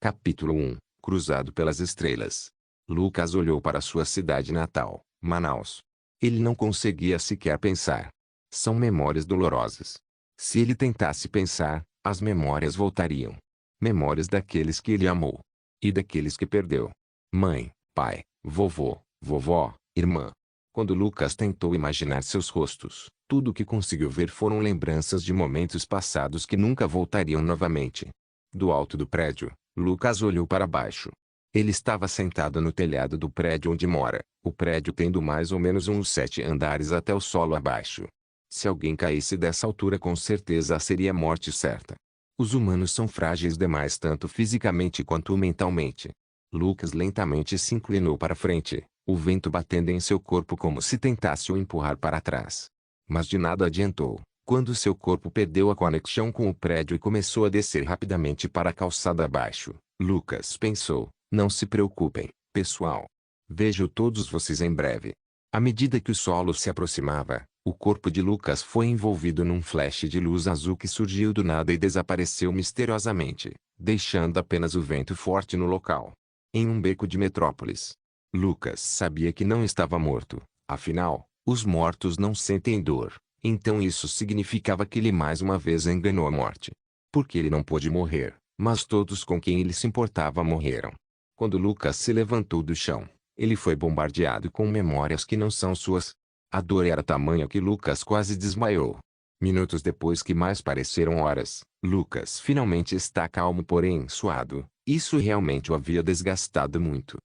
Capítulo 1 Cruzado pelas estrelas. Lucas olhou para sua cidade natal, Manaus. Ele não conseguia sequer pensar. São memórias dolorosas. Se ele tentasse pensar, as memórias voltariam. Memórias daqueles que ele amou. E daqueles que perdeu. Mãe, pai, vovô, vovó, irmã. Quando Lucas tentou imaginar seus rostos, tudo o que conseguiu ver foram lembranças de momentos passados que nunca voltariam novamente. Do alto do prédio, Lucas olhou para baixo. Ele estava sentado no telhado do prédio onde mora, o prédio tendo mais ou menos uns 7 andares até o solo abaixo. Se alguém caísse dessa altura com certeza seria morte certa. Os humanos são frágeis demais tanto fisicamente quanto mentalmente. Lucas lentamente se inclinou para frente, o vento batendo em seu corpo como se tentasse o empurrar para trás. Mas de nada adiantou. Quando seu corpo perdeu a conexão com o prédio e começou a descer rapidamente para a calçada abaixo, Lucas pensou, não se preocupem, pessoal. Vejo todos vocês em breve. À medida que o solo se aproximava, o corpo de Lucas foi envolvido num flash de luz azul que surgiu do nada e desapareceu misteriosamente, deixando apenas o vento forte no local. Em um beco de Metrópolis. Lucas sabia que não estava morto, afinal, os mortos não sentem dor. Então isso significava que ele mais uma vez enganou a morte. Porque ele não pôde morrer, mas todos com quem ele se importava morreram. Quando Lucas se levantou do chão, ele foi bombardeado com memórias que não são suas. A dor era tamanha que Lucas quase desmaiou. Minutos depois que mais pareceram horas, Lucas finalmente está calmo porém suado. Isso realmente o havia desgastado muito.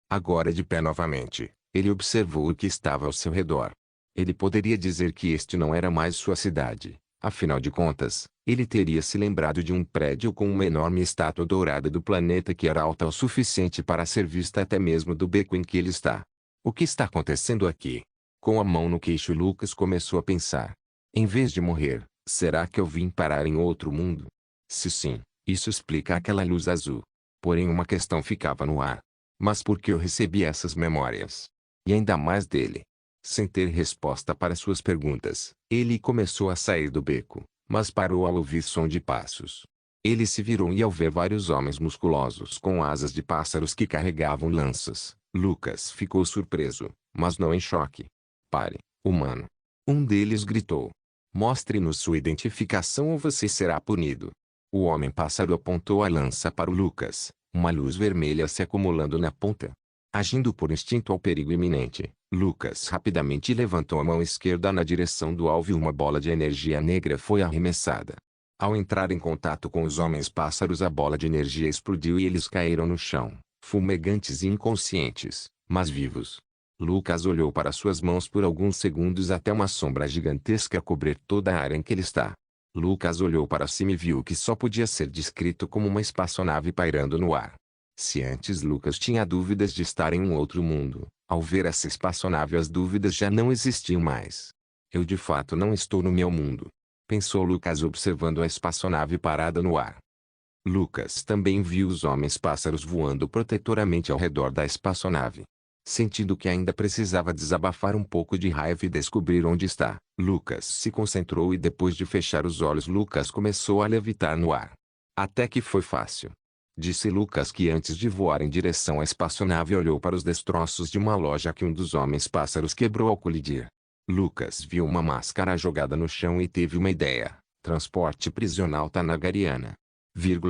Agora de pé novamente, ele observou o que estava ao seu redor. Ele poderia dizer que este não era mais sua cidade. Afinal de contas, ele teria se lembrado de um prédio com uma enorme estátua dourada do planeta que era alta o suficiente para ser vista até mesmo do beco em que ele está. O que está acontecendo aqui? Com a mão no queixo, Lucas começou a pensar. Em vez de morrer, será que eu vim parar em outro mundo? Se sim, isso explica aquela luz azul. Porém uma questão ficava no ar. Mas por que eu recebi essas memórias? E ainda mais dele? Sem ter resposta para suas perguntas, ele começou a sair do beco, mas parou ao ouvir som de passos. Ele se virou e ao ver vários homens musculosos com asas de pássaros que carregavam lanças, Lucas ficou surpreso, mas não em choque. Pare, humano. Um deles gritou. Mostre-nos sua identificação ou você será punido. O homem-pássaro apontou a lança para o Lucas, uma luz vermelha se acumulando na ponta. Agindo por instinto ao perigo iminente, Lucas rapidamente levantou a mão esquerda na direção do alvo e uma bola de energia negra foi arremessada. Ao entrar em contato com os homens-pássaros, a bola de energia explodiu e eles caíram no chão, fumegantes e inconscientes, mas vivos. Lucas olhou para suas mãos por alguns segundos até uma sombra gigantesca cobrir toda a área em que ele está. Lucas olhou para cima e viu que só podia ser descrito como uma espaçonave pairando no ar. Se antes Lucas tinha dúvidas de estar em um outro mundo, ao ver essa espaçonave as dúvidas já não existiam mais. Eu de fato não estou no meu mundo. Pensou Lucas observando a espaçonave parada no ar. Lucas também viu os homens-pássaros voando protetoramente ao redor da espaçonave. Sentindo que ainda precisava desabafar um pouco de raiva e descobrir onde está, Lucas se concentrou e depois de fechar os olhos Lucas começou a levitar no ar. Até que foi fácil. Disse Lucas que antes de voar em direção à espaçonave olhou para os destroços de uma loja que um dos homens-pássaros quebrou ao colidir. Lucas viu uma máscara jogada no chão e teve uma ideia. Transporte prisional Tanagariana.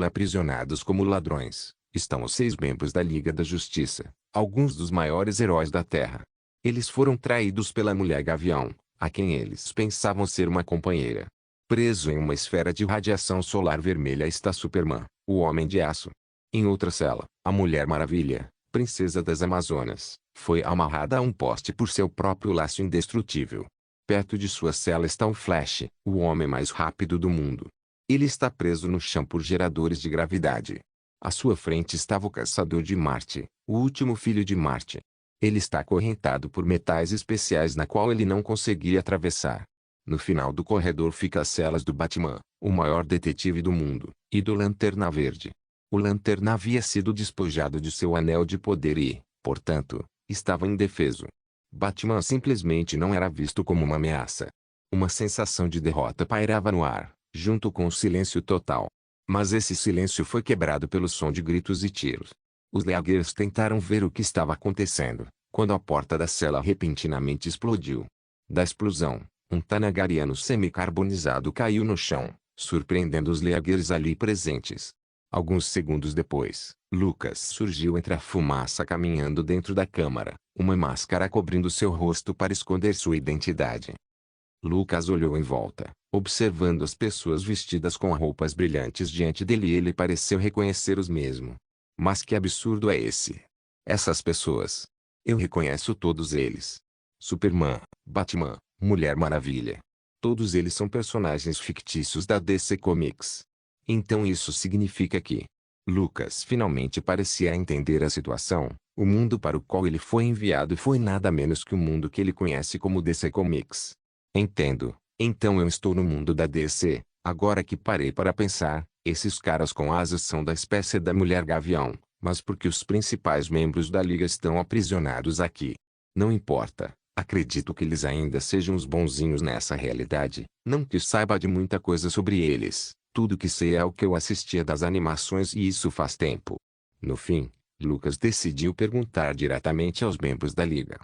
Aprisionados como ladrões, estão os 6 membros da Liga da Justiça, alguns dos maiores heróis da Terra. Eles foram traídos pela mulher Gavião, a quem eles pensavam ser uma companheira. Preso em uma esfera de radiação solar vermelha está Superman, o Homem de Aço. Em outra cela, a Mulher Maravilha, princesa das Amazonas, foi amarrada a um poste por seu próprio laço indestrutível. Perto de sua cela está o Flash, o homem mais rápido do mundo. Ele está preso no chão por geradores de gravidade. À sua frente estava o Caçador de Marte, o último filho de Marte. Ele está acorrentado por metais especiais na qual ele não conseguia atravessar. No final do corredor fica as celas do Batman, o maior detetive do mundo, e do Lanterna Verde. O Lanterna havia sido despojado de seu anel de poder e, portanto, estava indefeso. Batman simplesmente não era visto como uma ameaça. Uma sensação de derrota pairava no ar, junto com o silêncio total. Mas esse silêncio foi quebrado pelo som de gritos e tiros. Os Leaguers tentaram ver o que estava acontecendo, quando a porta da cela repentinamente explodiu. Da explosão, um Tanagariano semicarbonizado caiu no chão, surpreendendo os Leaguers ali presentes. Alguns segundos depois, Lucas surgiu entre a fumaça caminhando dentro da câmara, uma máscara cobrindo seu rosto para esconder sua identidade. Lucas olhou em volta, observando as pessoas vestidas com roupas brilhantes diante dele e ele pareceu reconhecer os mesmos. Mas que absurdo é esse? Essas pessoas. Eu reconheço todos eles. Superman, Batman, Mulher Maravilha. Todos eles são personagens fictícios da DC Comics. Então isso significa que Lucas finalmente parecia entender a situação. O mundo para o qual ele foi enviado foi nada menos que o mundo que ele conhece como DC Comics. Entendo. Então eu estou no mundo da DC. Agora que parei para pensar, esses caras com asas são da espécie da Mulher Gavião, mas porque os principais membros da Liga estão aprisionados aqui. Não importa. Acredito que eles ainda sejam os bonzinhos nessa realidade. Não que saiba de muita coisa sobre eles. Tudo que sei é o que eu assistia das animações e isso faz tempo. No fim, Lucas decidiu perguntar diretamente aos membros da Liga.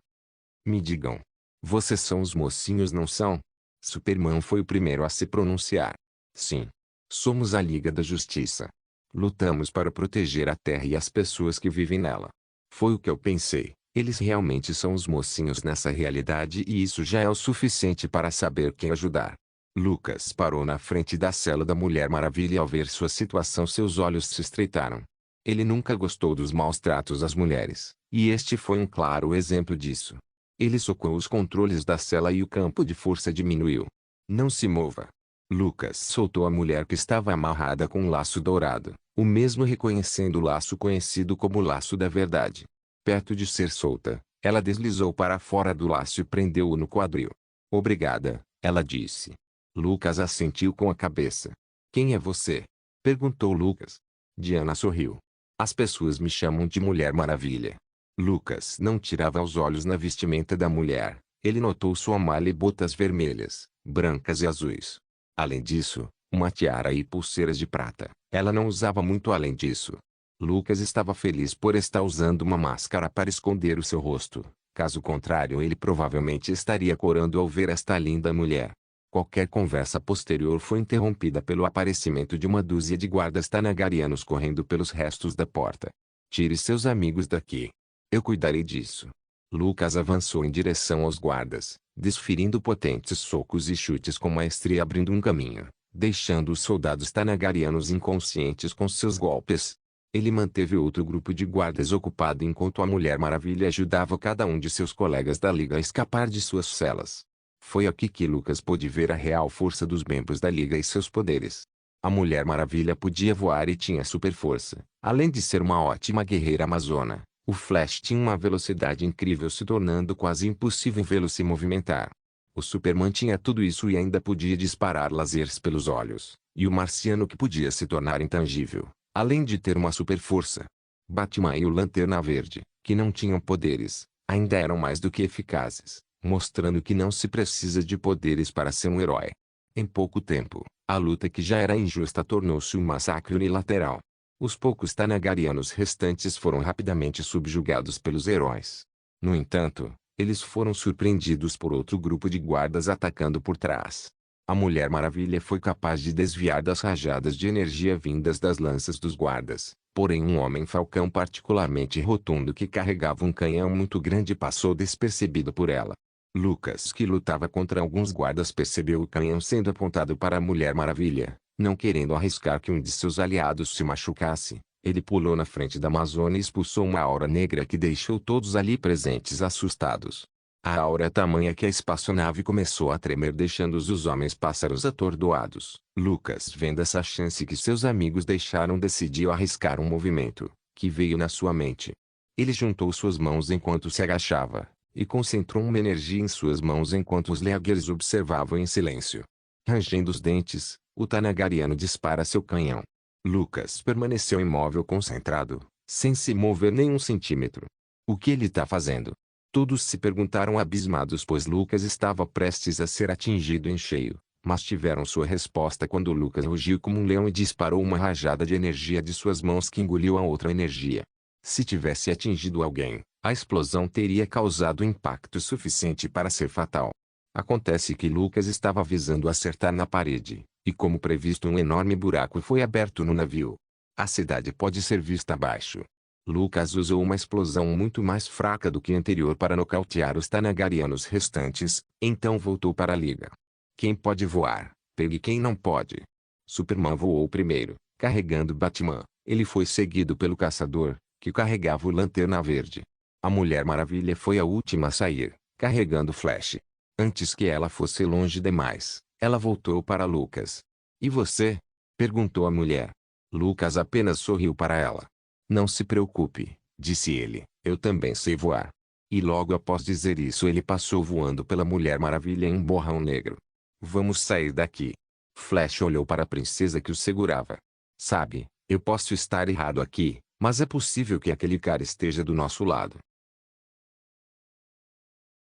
Me digam. Vocês são os mocinhos, não são? Superman foi o primeiro a se pronunciar. Sim. Somos a Liga da Justiça. Lutamos para proteger a Terra e as pessoas que vivem nela. Foi o que eu pensei. Eles realmente são os mocinhos nessa realidade e isso já é o suficiente para saber quem ajudar. Lucas parou na frente da cela da Mulher Maravilha e ao ver sua situação seus olhos se estreitaram. Ele nunca gostou dos maus tratos às mulheres, e este foi um claro exemplo disso. Ele socou os controles da cela e o campo de força diminuiu. Não se mova. Lucas soltou a mulher que estava amarrada com um laço dourado, o mesmo reconhecendo o laço conhecido como laço da verdade. Perto de ser solta, ela deslizou para fora do laço e prendeu-o no quadril. Obrigada, ela disse. Lucas assentiu com a cabeça. Quem é você? Perguntou Lucas. Diana sorriu. As pessoas me chamam de Mulher Maravilha. Lucas não tirava os olhos na vestimenta da mulher. Ele notou sua malha e botas vermelhas, brancas e azuis. Além disso, uma tiara e pulseiras de prata. Ela não usava muito além disso. Lucas estava feliz por estar usando uma máscara para esconder o seu rosto. Caso contrário, ele provavelmente estaria corando ao ver esta linda mulher. Qualquer conversa posterior foi interrompida pelo aparecimento de uma dúzia de guardas tanagarianos correndo pelos restos da porta. Tire seus amigos daqui. Eu cuidarei disso. Lucas avançou em direção aos guardas, desferindo potentes socos e chutes com maestria abrindo um caminho, deixando os soldados tanagarianos inconscientes com seus golpes. Ele manteve outro grupo de guardas ocupado enquanto a Mulher Maravilha ajudava cada um de seus colegas da Liga a escapar de suas celas. Foi aqui que Lucas pôde ver a real força dos membros da Liga e seus poderes. A Mulher Maravilha podia voar e tinha super força. Além de ser uma ótima guerreira amazona, o Flash tinha uma velocidade incrível se tornando quase impossível vê-lo se movimentar. O Superman tinha tudo isso e ainda podia disparar lasers pelos olhos. E o Marciano que podia se tornar intangível, além de ter uma super força. Batman e o Lanterna Verde, que não tinham poderes, ainda eram mais do que eficazes, mostrando que não se precisa de poderes para ser um herói. Em pouco tempo, a luta que já era injusta tornou-se um massacre unilateral. Os poucos tanagarianos restantes foram rapidamente subjugados pelos heróis. No entanto, eles foram surpreendidos por outro grupo de guardas atacando por trás. A Mulher Maravilha foi capaz de desviar das rajadas de energia vindas das lanças dos guardas, porém um homem-falcão particularmente rotundo que carregava um canhão muito grande passou despercebido por ela. Lucas, que lutava contra alguns guardas, percebeu o canhão sendo apontado para a Mulher Maravilha. Não querendo arriscar que um de seus aliados se machucasse, ele pulou na frente da Amazônia e expulsou uma aura negra que deixou todos ali presentes assustados. A aura é tamanha que a espaçonave começou a tremer deixando os homens-pássaros atordoados. Lucas, vendo essa chance que seus amigos deixaram, decidiu arriscar um movimento, que veio na sua mente. Ele juntou suas mãos enquanto se agachava, e concentrou uma energia em suas mãos enquanto os Leaguers observavam em silêncio. Rangendo os dentes, o Tanagariano dispara seu canhão. Lucas permaneceu imóvel concentrado, sem se mover nem um centímetro. O que ele está fazendo? Todos se perguntaram abismados pois Lucas estava prestes a ser atingido em cheio, Mas tiveram sua resposta quando Lucas rugiu como um leão e disparou uma rajada de energia de suas mãos que engoliu a outra energia. Se tivesse atingido alguém, a explosão teria causado impacto suficiente para ser fatal. Acontece que Lucas estava visando acertar na parede, e como previsto um enorme buraco foi aberto no navio. A cidade pode ser vista abaixo. Lucas usou uma explosão muito mais fraca do que a anterior para nocautear os Tanagarianos restantes, então voltou para a liga. Quem pode voar, pegue quem não pode. Superman voou primeiro, carregando Batman. Ele foi seguido pelo Caçador, que carregava o Lanterna Verde. A Mulher Maravilha foi a última a sair, carregando Flash. Antes que ela fosse longe demais, ela voltou para Lucas. E você? Perguntou a mulher. Lucas apenas sorriu para ela. Não se preocupe, disse ele, eu também sei voar. E logo após dizer isso ele passou voando pela Mulher Maravilha em um borrão negro. Vamos sair daqui. Flash olhou para a princesa que o segurava. Sabe, eu posso estar errado aqui, mas é possível que aquele cara esteja do nosso lado.